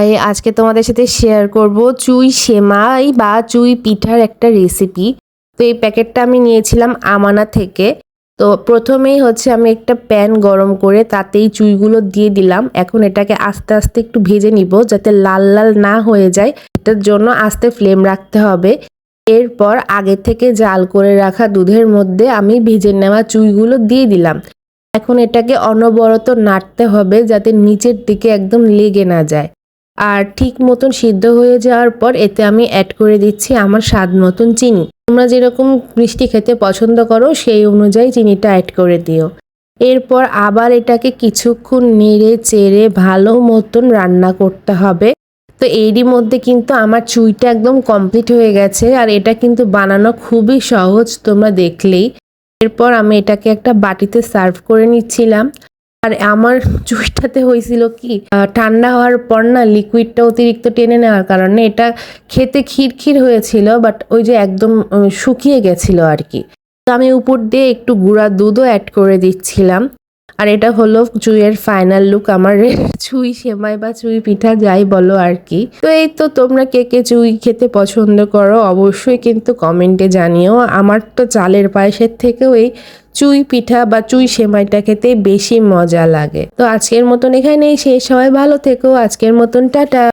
High, আজকে তোমাদের সাথে শেয়ার করব চুই সেমাই বা চুই পিঠার একটা রেসিপি। তো এই প্যাকেটটা আমি নিয়েছিলাম আমানা থেকে। তো প্রথমেই হচ্ছে আমি একটা প্যান গরম করে তাতেই চুইগুলো দিয়ে দিলাম। এখন এটাকে আস্তে আস্তে একটু ভেজে নিব যাতে লাল লাল না হয়ে যায়। এটার জন্য আস্তে ফ্লেম রাখতে হবে। এরপর আগে থেকে জাল করে রাখা দুধের মধ্যে আমি ভেজে নেওয়া চুইগুলো দিয়ে দিলাম। এখন এটাকে অনবরত নাড়তে হবে যাতে নিচের দিকে একদম লেগে না যায়। আর ঠিক মতন সিদ্ধ হয়ে যাওয়ার পর এতে আমি অ্যাড করে দিচ্ছি আমার স্বাদ মতন চিনি। তোমরা যেরকম মিষ্টি খেতে পছন্দ করো সেই অনুযায়ী চিনিটা অ্যাড করে দিও। এরপর আবার এটাকে কিছুক্ষণ নেড়ে চেড়ে ভালো মতন রান্না করতে হবে। তো এরই মধ্যে কিন্তু আমার চুইটা একদম কমপ্লিট হয়ে গেছে আর এটা কিন্তু বানানো খুবই সহজ, তোমরা দেখলেই। এরপর আমি এটাকে একটা বাটিতে সার্ভ করে নিচ্ছিলাম। আর আমার চুইটাতে হয়েছিল কি, ঠান্ডা হওয়ার পর না লিকুইডটা অতিরিক্ত টেনে নেওয়ার কারণে এটা খেতে ক্ষীর হয়েছিল, বাট ওই যে একদম শুকিয়ে গেছিল আর কি। তো আমি উপর দিয়ে একটু গুঁড়া দুধও অ্যাড করে দিচ্ছিলাম। আর এটা হলো চুইয়ের ফাইনাল লুক আমার চুই সেমাই বা চুই পিঠা যাই বলো আর কি। তো এই তো, তোমরা কে কে চুই খেতে পছন্দ করো অবশ্যই কিন্তু কমেন্টে জানিও। আমার তো চালের পায়েসের থেকেও এই চুই পিঠা বা চুই সেমাইটা খেতে বেশি মজা লাগে। তো আজকের মতন এখানেই শেষ, সবাই ভালো থেকো, আজকের মতন টাটা।